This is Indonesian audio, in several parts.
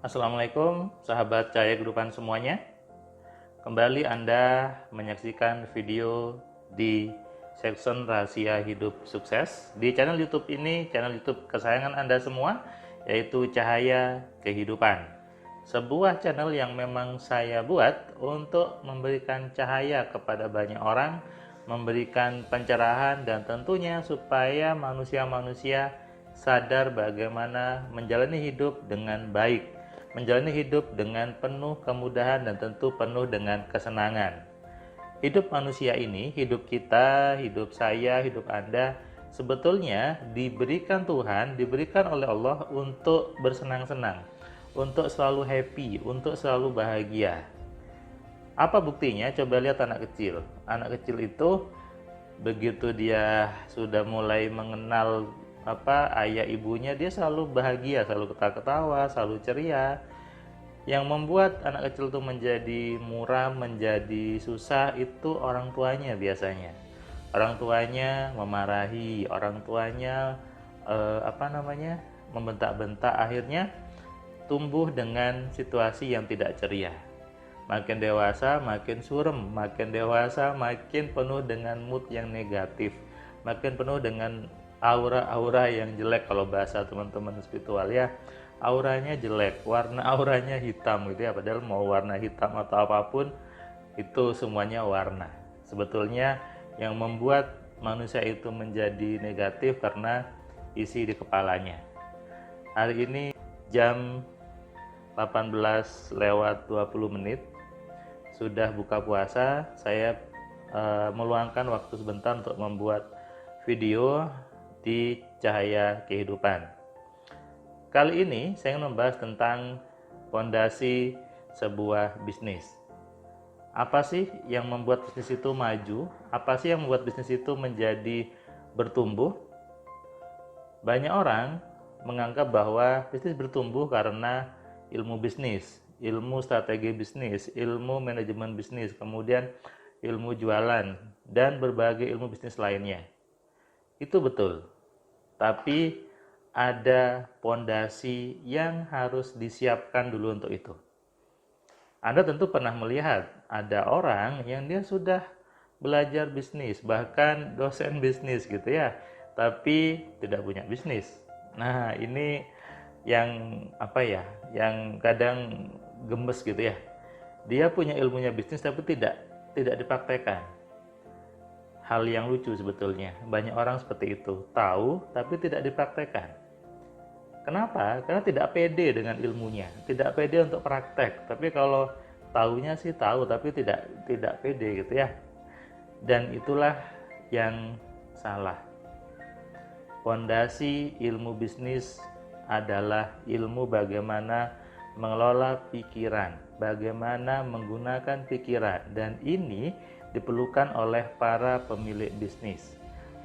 Assalamualaikum sahabat Cahaya Kehidupan semuanya. Kembali Anda menyaksikan video di section Rahasia Hidup Sukses di channel YouTube ini, channel YouTube kesayangan Anda semua, yaitu Cahaya Kehidupan. Sebuah channel yang memang saya buat untuk memberikan cahaya kepada banyak orang, memberikan pencerahan dan tentunya supaya manusia-manusia sadar bagaimana menjalani hidup dengan baik, menjalani hidup dengan penuh kemudahan dan tentu penuh dengan kesenangan. Hidup manusia ini, hidup kita, hidup saya, hidup Anda, sebetulnya diberikan Tuhan, diberikan oleh Allah untuk bersenang-senang, untuk selalu happy, untuk selalu bahagia. Apa buktinya? Coba lihat anak kecil. Anak kecil itu begitu dia sudah mulai mengenal ayah ibunya, dia selalu bahagia, selalu ketawa-ketawa, selalu ceria. Yang membuat anak kecil itu menjadi muram, menjadi susah itu orang tuanya biasanya. Orang tuanya memarahi, orang tuanya membentak-bentak, akhirnya tumbuh dengan situasi yang tidak ceria. Makin dewasa makin surem, makin dewasa makin penuh dengan mood yang negatif, makin penuh dengan aura-aura yang jelek. Kalau bahasa teman-teman spiritual ya, auranya jelek, warna auranya hitam gitu ya, padahal mau warna hitam atau apapun itu semuanya warna. Sebetulnya yang membuat manusia itu menjadi negatif karena isi di kepalanya. Hari ini jam 18:20 sudah buka puasa. Saya meluangkan waktu sebentar untuk membuat video di Cahaya Kehidupan. Kali ini saya ingin membahas tentang fondasi sebuah bisnis. Apa sih yang membuat bisnis itu maju? Apa sih yang membuat bisnis itu menjadi bertumbuh? Banyak orang menganggap bahwa bisnis bertumbuh karena ilmu bisnis, ilmu strategi bisnis, ilmu manajemen bisnis, kemudian ilmu jualan, dan berbagai ilmu bisnis lainnya. Itu betul. Tapi ada pondasi yang harus disiapkan dulu untuk itu. Anda tentu pernah melihat ada orang yang dia sudah belajar bisnis, bahkan dosen bisnis gitu ya, tapi tidak punya bisnis. Nah, ini yang yang kadang gemes gitu ya. Dia punya ilmunya bisnis tapi tidak dipraktekkan. Hal yang lucu sebetulnya, banyak orang seperti itu, tahu tapi tidak dipraktekkan. Kenapa? Karena tidak pede dengan ilmunya, tidak pede untuk praktek. Tapi kalau tahunya sih tahu tapi tidak pede gitu ya. Dan itulah yang salah. Fondasi ilmu bisnis adalah ilmu bagaimana mengelola pikiran, bagaimana menggunakan pikiran, dan ini diperlukan oleh para pemilik bisnis,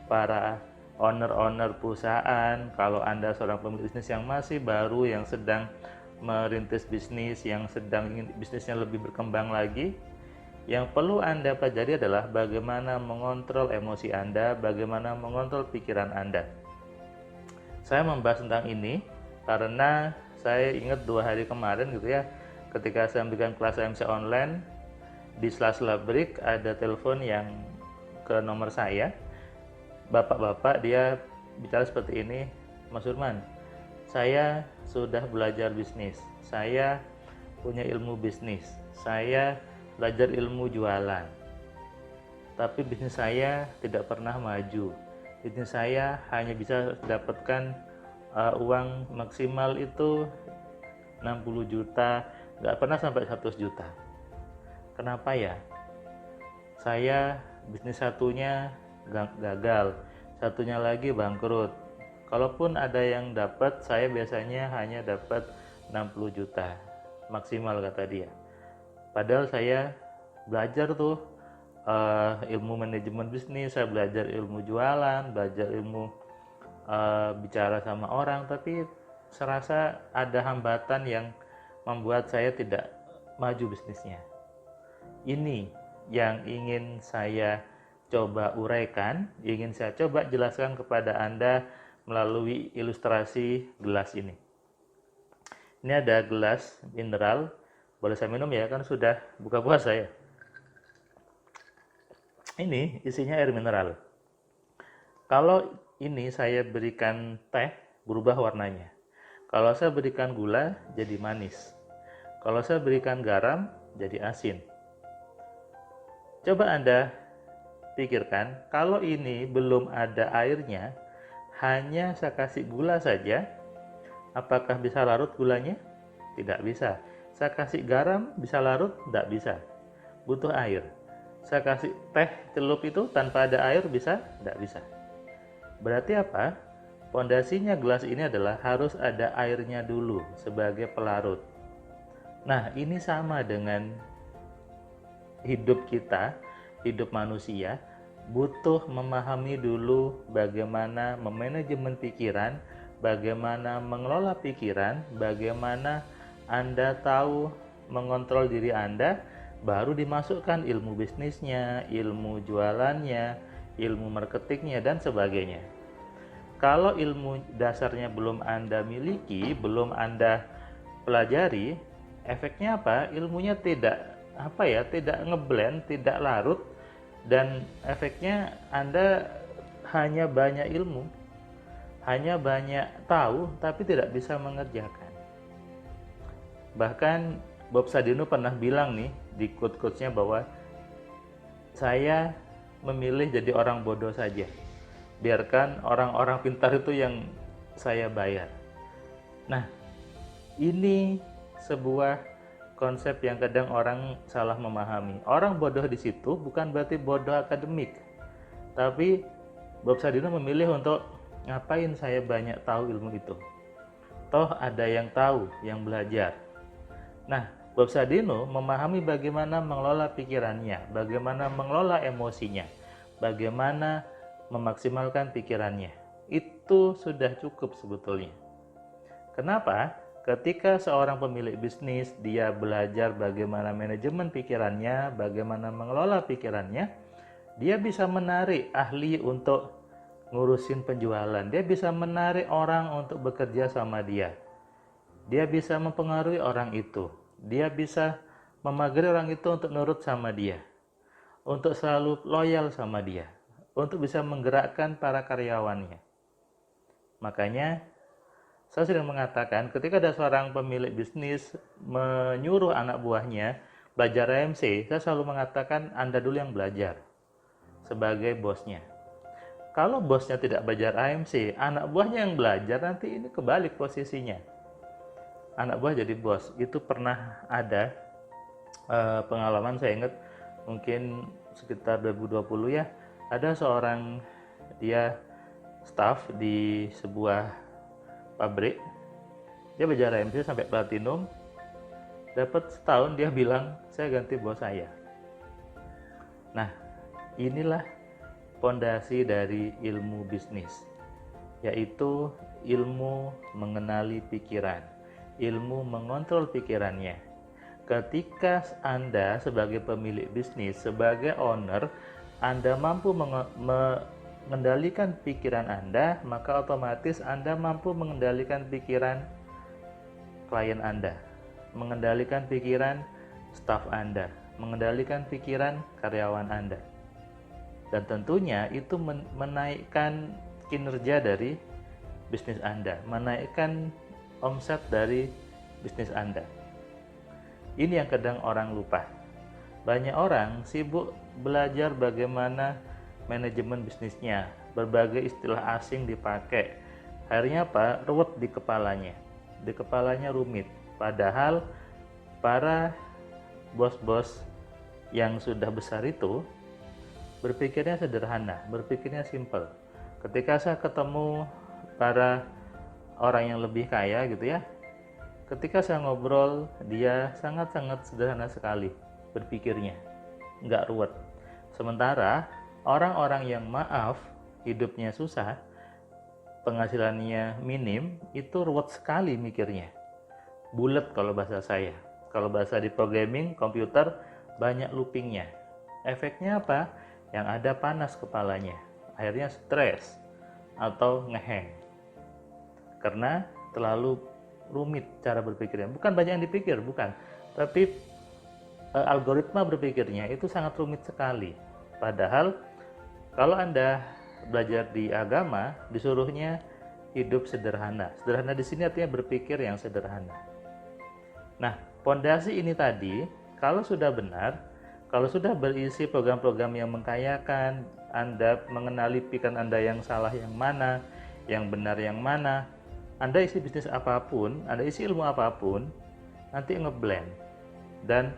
para owner perusahaan. Kalau Anda seorang pemilik bisnis yang masih baru, yang sedang merintis bisnis, yang sedang ingin bisnisnya lebih berkembang lagi, yang perlu Anda pelajari adalah bagaimana mengontrol emosi Anda, bagaimana mengontrol pikiran Anda. Saya membahas tentang ini karena saya ingat 2 hari kemarin gitu ya, ketika saya memberikan kelas MC online, di sela-sela break ada telepon yang ke nomor saya. Bapak-bapak dia bicara seperti ini, Mas Surman, saya sudah belajar bisnis, saya punya ilmu bisnis, saya belajar ilmu jualan, tapi bisnis saya tidak pernah maju. Bisnis saya hanya bisa dapatkan uang maksimal itu 60 juta, nggak pernah sampai 100 juta. Kenapa ya? Saya bisnis satunya gagal, satunya lagi bangkrut. Kalaupun ada yang dapat, saya biasanya hanya dapat 60 juta maksimal kata dia. Padahal saya belajar tuh ilmu manajemen bisnis, saya belajar ilmu jualan, belajar ilmu bicara sama orang, tapi serasa ada hambatan yang membuat saya tidak maju bisnisnya. Ini yang ingin saya coba uraikan, ingin saya coba jelaskan kepada Anda melalui ilustrasi gelas ini. Ini ada gelas mineral, boleh saya minum ya, kan sudah buka puasa ya. Ini isinya air mineral. Kalau ini saya berikan teh, berubah warnanya. Kalau saya berikan gula, jadi manis. Kalau saya berikan garam, jadi asin. Coba Anda pikirkan, kalau ini belum ada airnya, hanya saya kasih gula saja, apakah bisa larut gulanya? Tidak bisa. Saya kasih garam, bisa larut? Tidak bisa. Butuh air. Saya kasih teh celup itu tanpa ada air, bisa? Tidak bisa. Berarti apa? Pondasinya gelas ini adalah harus ada airnya dulu sebagai pelarut. Nah, ini sama dengan hidup kita, hidup manusia, butuh memahami dulu bagaimana memanajemen pikiran, bagaimana mengelola pikiran, bagaimana Anda tahu mengontrol diri Anda, baru dimasukkan ilmu bisnisnya, ilmu jualannya, ilmu marketingnya, dan sebagainya. Kalau ilmu dasarnya belum Anda miliki, belum Anda pelajari, efeknya apa? Ilmunya tidak tidak ngeblend, tidak larut, dan efeknya Anda hanya banyak ilmu, hanya banyak tahu, tapi tidak bisa mengerjakan. Bahkan Bob Sadino pernah bilang nih di quote-quotesnya bahwa saya memilih jadi orang bodoh saja. Biarkan orang-orang pintar itu yang saya bayar. Nah, ini sebuah konsep yang kadang orang salah memahami. Orang bodoh di situ bukan berarti bodoh akademik. Tapi Bob Sadino memilih untuk ngapain saya banyak tahu ilmu itu. Toh ada yang tahu, yang belajar. Nah, Bob Sadino memahami bagaimana mengelola pikirannya, bagaimana mengelola emosinya, bagaimana memaksimalkan pikirannya. Itu sudah cukup sebetulnya. Kenapa? Ketika seorang pemilik bisnis, dia belajar bagaimana manajemen pikirannya, bagaimana mengelola pikirannya, dia bisa menarik ahli untuk ngurusin penjualan, dia bisa menarik orang untuk bekerja sama dia, dia bisa mempengaruhi orang itu, dia bisa memagari orang itu untuk nurut sama dia, untuk selalu loyal sama dia, untuk bisa menggerakkan para karyawannya. Makanya saya sering mengatakan ketika ada seorang pemilik bisnis menyuruh anak buahnya belajar AMC, saya selalu mengatakan Anda dulu yang belajar sebagai bosnya. Kalau bosnya tidak belajar AMC, anak buahnya yang belajar, nanti ini kebalik posisinya. Anak buah jadi bos. Itu pernah ada pengalaman, saya ingat mungkin sekitar 2020 ya, ada seorang dia staff di sebuah pabrik, dia belajar AMC sampai platinum, dapat setahun dia bilang saya ganti bos saya. Nah, inilah pondasi dari ilmu bisnis, yaitu ilmu mengenali pikiran, ilmu mengontrol pikirannya. Ketika Anda sebagai pemilik bisnis, sebagai owner, Anda mampu mengendalikan pikiran Anda, maka otomatis Anda mampu mengendalikan pikiran klien Anda, mengendalikan pikiran staf Anda, mengendalikan pikiran karyawan Anda. Dan tentunya itu menaikkan kinerja dari bisnis Anda, menaikkan omset dari bisnis Anda. Ini yang kadang orang lupa. Banyak orang sibuk belajar bagaimana manajemen bisnisnya, berbagai istilah asing dipakai. Akhirnya apa? Ruwet di kepalanya. Di kepalanya rumit. Padahal para bos-bos yang sudah besar itu berpikirnya sederhana, berpikirnya simple. Ketika saya ketemu para orang yang lebih kaya gitu ya, ketika saya ngobrol, dia sangat-sangat sederhana sekali berpikirnya, nggak ruwet. Sementara orang-orang yang hidupnya susah, penghasilannya minim, itu ruwet sekali mikirnya. Bulet kalau bahasa saya. Kalau bahasa di programming komputer, banyak loopingnya. Efeknya apa? Yang ada panas kepalanya, akhirnya stres atau ngeheng karena terlalu rumit cara berpikirnya. Bukan banyak yang dipikir, bukan. Tapi algoritma berpikirnya itu sangat rumit sekali. Padahal kalau Anda belajar di agama, disuruhnya hidup sederhana. Sederhana di sini artinya berpikir yang sederhana. Nah, pondasi ini tadi, kalau sudah benar, kalau sudah berisi program-program yang mengkayakan, Anda mengenali pikiran Anda yang salah yang mana, yang benar yang mana, Anda isi bisnis apapun, Anda isi ilmu apapun, nanti ngeblend. Dan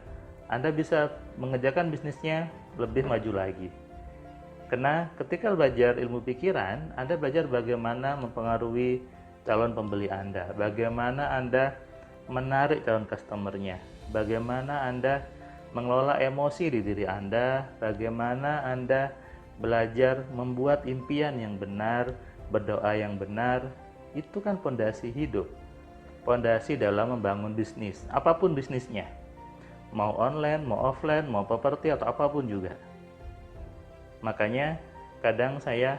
Anda bisa mengerjakan bisnisnya lebih maju lagi. Karena ketika belajar ilmu pikiran, Anda belajar bagaimana mempengaruhi calon pembeli Anda, bagaimana Anda menarik calon customernya, bagaimana Anda mengelola emosi di diri Anda, bagaimana Anda belajar membuat impian yang benar, berdoa yang benar. Itu kan pondasi hidup, pondasi dalam membangun bisnis, apapun bisnisnya, mau online, mau offline, mau properti atau apapun juga. Makanya kadang saya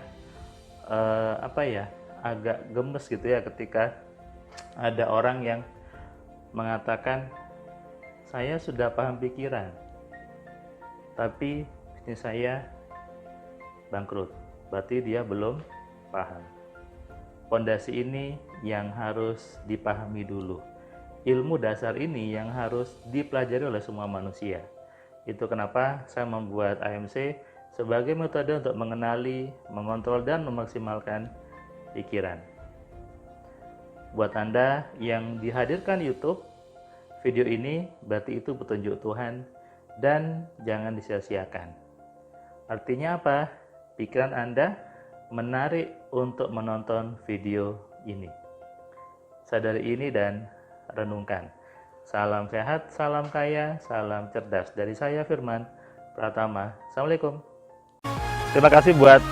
agak gemes gitu ya ketika ada orang yang mengatakan, saya sudah paham pikiran, tapi bisnis saya bangkrut. Berarti dia belum paham. Pondasi ini yang harus dipahami dulu. Ilmu dasar ini yang harus dipelajari oleh semua manusia. Itu kenapa saya membuat AMC sebagai metode untuk mengenali, mengontrol, dan memaksimalkan pikiran. Buat Anda yang dihadirkan YouTube video ini, berarti itu petunjuk Tuhan dan jangan disia-siakan. Artinya apa? Pikiran Anda menarik untuk menonton video ini. Sadari ini dan renungkan. Salam sehat, salam kaya, salam cerdas. Dari saya Firman Pratama. Assalamualaikum. Terima kasih buat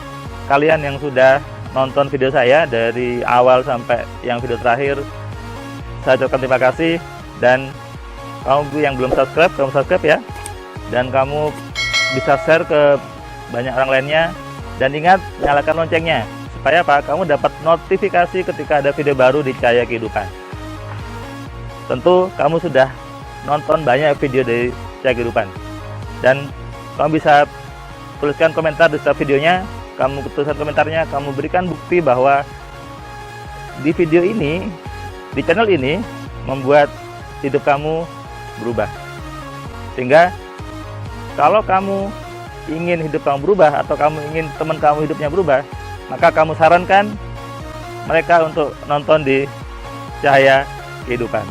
kalian yang sudah nonton video saya dari awal sampai yang video terakhir. Saya ucapkan terima kasih, dan kamu yang belum subscribe, kamu subscribe ya, dan kamu bisa share ke banyak orang lainnya, dan ingat nyalakan loncengnya supaya apa? Kamu dapat notifikasi ketika ada video baru di Cahaya Kehidupan. Tentu kamu sudah nonton banyak video dari Cahaya Kehidupan, dan kamu bisa tuliskan komentar di setiap videonya. Kamu tuliskan komentarnya, kamu berikan bukti bahwa di video ini, di channel ini, membuat hidup kamu berubah. Sehingga kalau kamu ingin hidup kamu berubah, atau kamu ingin teman kamu hidupnya berubah, maka kamu sarankan mereka untuk nonton di Cahaya Kehidupan.